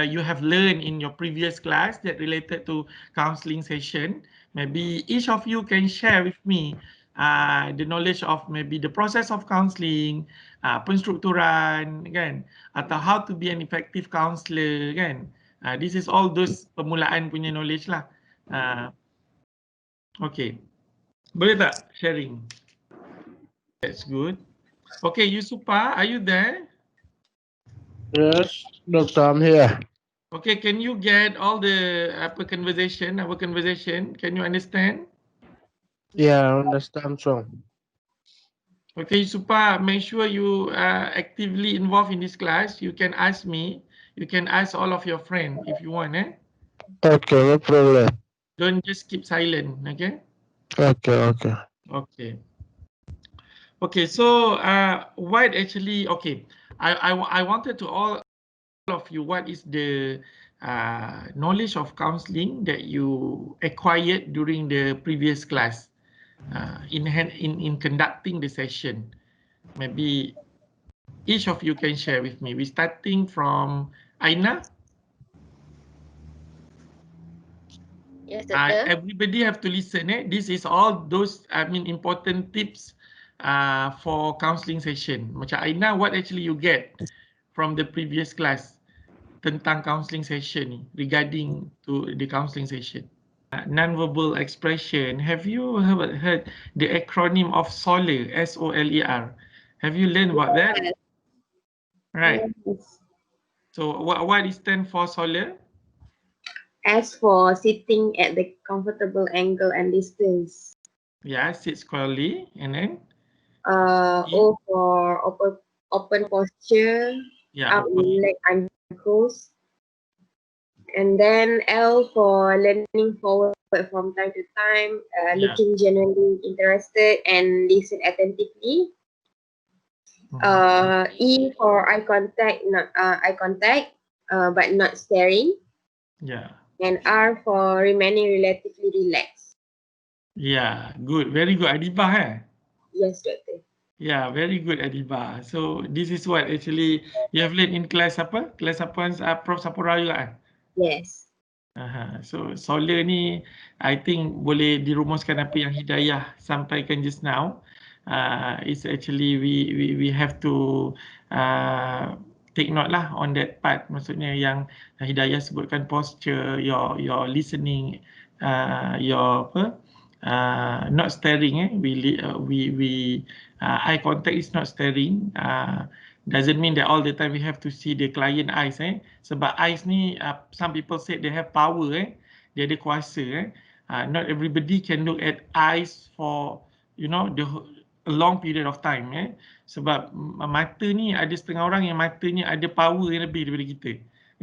you have learned in your previous class that related to counseling session. Maybe each of you can share with me the knowledge of maybe the process of counseling, penstrukturan kan, atau how to be an effective counselor kan. This is all those permulaan punya knowledge lah. Okay, boleh tak sharing? That's good. Okay, Yusupa, are you there? Yes, Doctor, I'm here. Okay, can you get all the our conversation? Can you understand? Yeah, I understand so. Okay, Yusupa, make sure you are actively involved in this class. You can ask me. You can ask all of your friends if you want. Okay, no problem. Don't just keep silent. Okay. Okay. Okay. Okay. So, what actually? Okay, I wanted to all of you, what is the knowledge of counseling that you acquired during the previous class in conducting the session? Maybe each of you can share with me. We're starting from Aina. Yes, Doctor. Everybody have to listen. This is all those important tips for counseling session. Macam Aina, what actually you get from the previous class tentang counseling session ni, regarding to the counseling session? Non-verbal expression. Have you heard the acronym of SOLER? SOLER. Have you learned about that? Yes. Right. Yes. So what is stand for SOLER? S for sitting at the comfortable angle and distance. Yeah, sit squarely, and then O for open posture. yeah, Up leg uncrossed. And then L for leaning forward from time to time, looking genuinely interested and listen attentively. E for eye contact, but not staring. Yeah. And R for remaining relatively relaxed. Yeah, good. Very good, Adibah. Yes, Doctor. Yeah, very good, Adibah. So this is what actually you have learned in class apa? Class apa? Prof Sapuraya kan? Yes. So SOLER ni I think boleh dirumuskan apa yang Hidayah sampaikan just now. It's actually we have to take note lah on that part. Maksudnya yang Hidayah sebutkan posture, your listening, your not staring. We eye contact is not staring. Doesn't mean that all the time we have to see the client eyes. Sebab eyes ni, some people say they have power. Dia ada kuasa. Not everybody can look at eyes for a long period of time. Sebab mata ni ada setengah orang yang matanya ada power yang lebih daripada kita.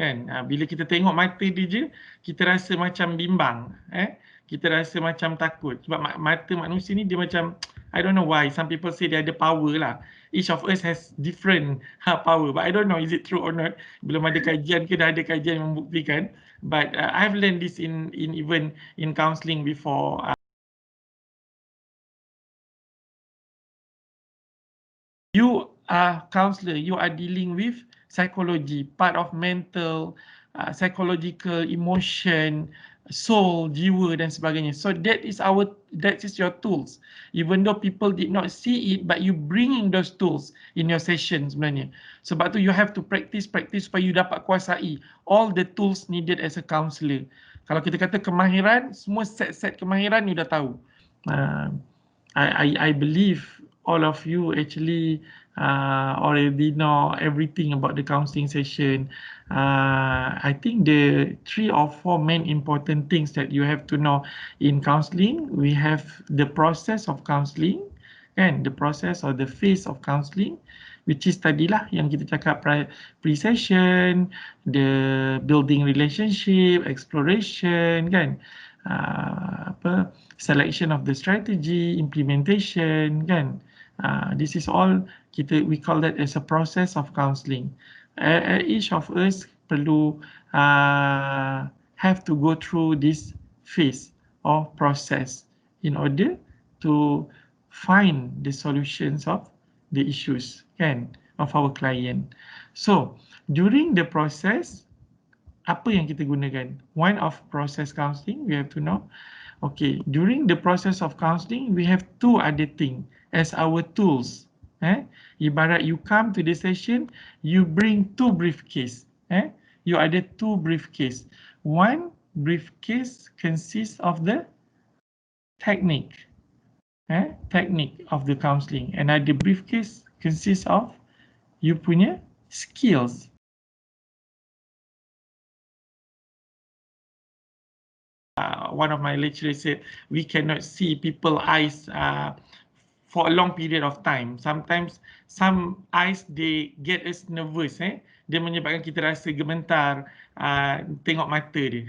Kan? Bila kita tengok mata dia je, kita rasa macam bimbang. Kita rasa macam takut. Sebab mata manusia ni dia macam, I don't know why. Some people say dia ada power lah. Each of us has different power. But I don't know is it true or not. Belum ada kajian ke dah ada kajian yang membuktikan. But I've learned this in even in counselling before. You are counselor. You are dealing with psychology, part of mental, psychological, emotion, soul, jiwa dan sebagainya. So that is your tools. Even though people did not see it, but you bringing those tools in your session sebenarnya. Sebab tu you have to practice supaya you dapat kuasai all the tools needed as a counselor. Kalau kita kata kemahiran, semua set kemahiran you dah tahu. I believe all of you actually already know everything about the counseling session. I think the 3 or 4 main important things that you have to know in counseling, we have the process of counseling and the process or the phase of counseling, which is tadilah yang kita cakap pre-session, the building relationship, exploration kan, selection of the strategy, implementation kan. This is all we call that as a process of counseling. Each of us perlu have to go through this phase of process in order to find the solutions of the issues kan of our client. So during the process, apa yang kita gunakan. One of process counselling, we have to know. Okay, during the process of counselling, we have two other things as our tools. Ibarat you come to the session, you bring two briefcase. You ada two briefcase. One briefcase consists of the technique of the counselling. Another briefcase consists of you punya skills. One of my lecturers said we cannot see people's eyes for a long period of time. Sometimes some eyes they get us nervous. Dia menyebabkan kita rasa gemetar tengok mata dia.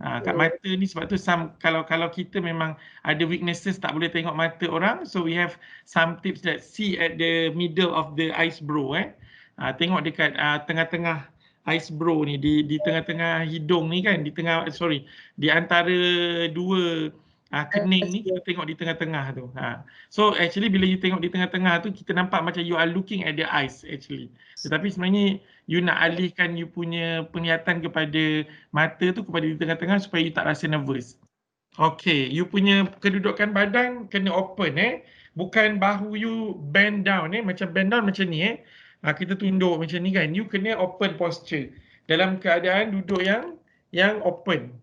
Kat mata ni sebab tu kalau kita memang ada weaknesses tak boleh tengok mata orang, so we have some tips that see at the middle of the eyebrow. Tengok dekat tengah-tengah eyebrow ni, di tengah-tengah hidung ni kan, di antara dua kening ni, kita tengok di tengah-tengah tu. So actually bila you tengok di tengah-tengah tu, kita nampak macam you are looking at the eyes actually. Tetapi sebenarnya you nak alihkan you punya penglihatan kepada mata tu, kepada di tengah-tengah supaya you tak rasa nervous. Okay, you punya kedudukan badan kena open bukan bahu you bend down macam bend down macam ni kita tunduk macam ni kan. You kena open posture dalam keadaan duduk yang open.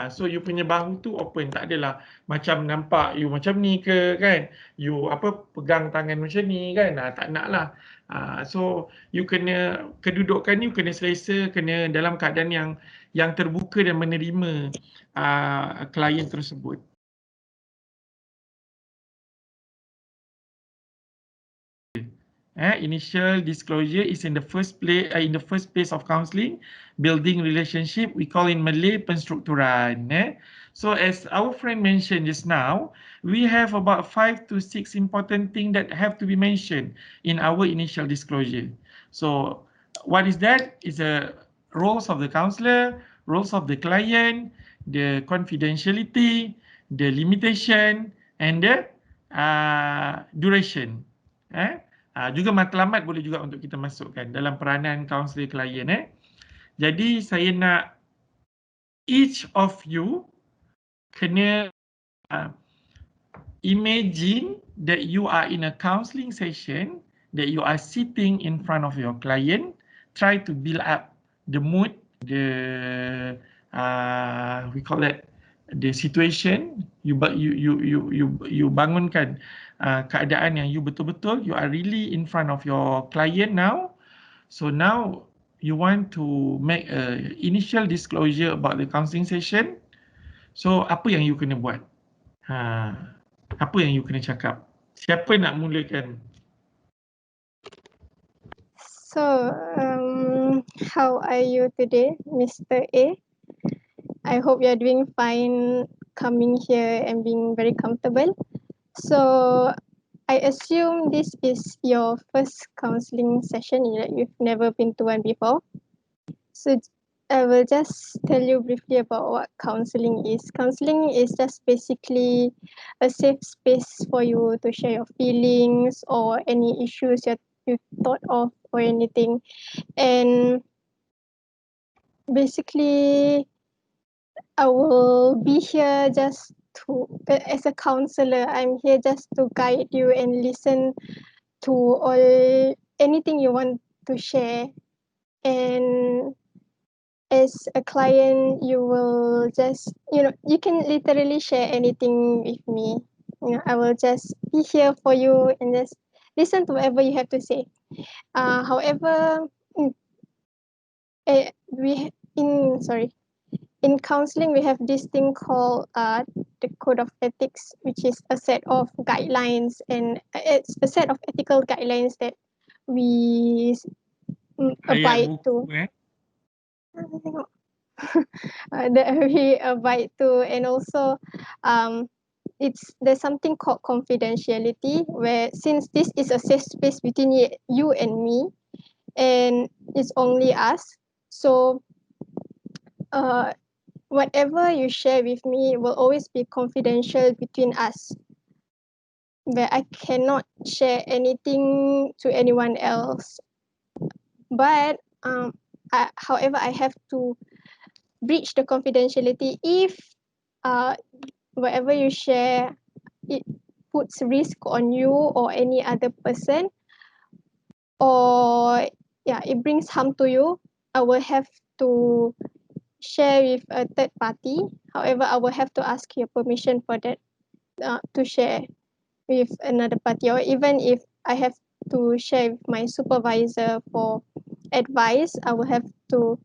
So you punya bahu tu open, tak adalah macam nampak you macam ni ke kan. You pegang tangan macam ni kan. Tak nak lah. So you kena kedudukan you kena selesa, kena dalam keadaan yang terbuka dan menerima klien tersebut. Initial disclosure is in the first place of counselling, building relationship. We call in Malay penstrukturan. So as our friend mentioned just now, we have about 5 to 6 important things that have to be mentioned in our initial disclosure. So what is that? Is the roles of the counsellor, roles of the client, the confidentiality, the limitation, and the duration. Juga matlamat boleh juga untuk kita masukkan dalam peranan kaunselor klien. Jadi saya nak each of you kena imagine that you are in a counselling session, that you are sitting in front of your client, try to build up the mood, the we call that the situation. You bangunkan keadaan yang you betul-betul you are really in front of your client now. So now you want to make a initial disclosure about the counselling session. So apa yang you kena buat? Apa yang you kena cakap? Siapa nak mulakan? So how are you today, Mr. A? I hope you're doing fine coming here and being very comfortable. So I assume this is your first counselling session, that you've never been to one before. So I will just tell you briefly about what counselling is. Counselling is just basically a safe space for you to share your feelings or any issues you thought of or anything. And basically, I will be here just as a counselor. I'm here just to guide you and listen to anything you want to share. And as a client, you will just, you can literally share anything with me. I will just be here for you and just listen to whatever you have to say. However, in counseling, we have this thing called the Code of Ethics, which is a set of guidelines, and it's a set of ethical guidelines that we abide to. That we abide to, and also there's something called confidentiality, where since this is a safe space between you and me, and it's only us, so whatever you share with me will always be confidential between us, where I cannot share anything to anyone else. But however, I have to breach the confidentiality if whatever you share, it puts risk on you or any other person, or yeah, it brings harm to you, I will have to share with a third party. However, I will have to ask your permission for that, to share with another party, or even if I have to share with my supervisor for advice, I will have to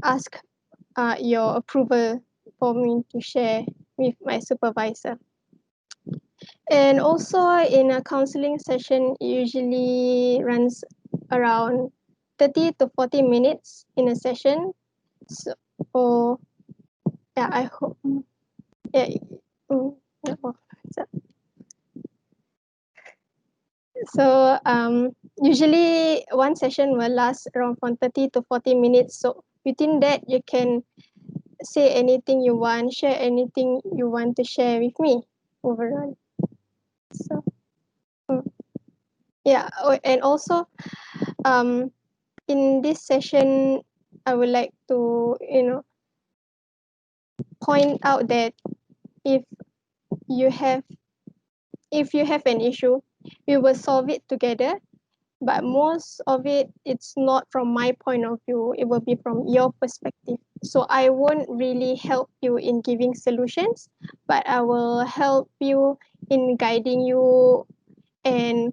ask your approval for me to share with my supervisor. And also in a counseling session, it usually runs around 30 to 40 minutes in a session. So, or yeah, I hope, yeah, yeah, so usually one session will last around from 30 to 40 minutes. So within that, you can say anything you want, share anything you want to share with me overall. So yeah, and also in this session, I would like to, point out that if you have an issue, we will solve it together. But most of it, it's not from my point of view, it will be from your perspective. So I won't really help you in giving solutions, but I will help you in guiding you and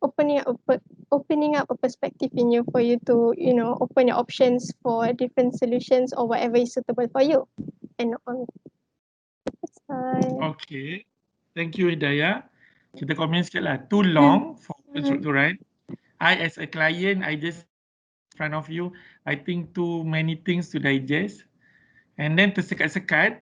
opening up a perspective in you for you to, open your options for different solutions or whatever is suitable for you. And Okay. Thank you, Hidayah. Kita komen sikit lah. Too long for to write. I as a client, I just in front of you, I think too many things to digest. And then tersekat-sekat,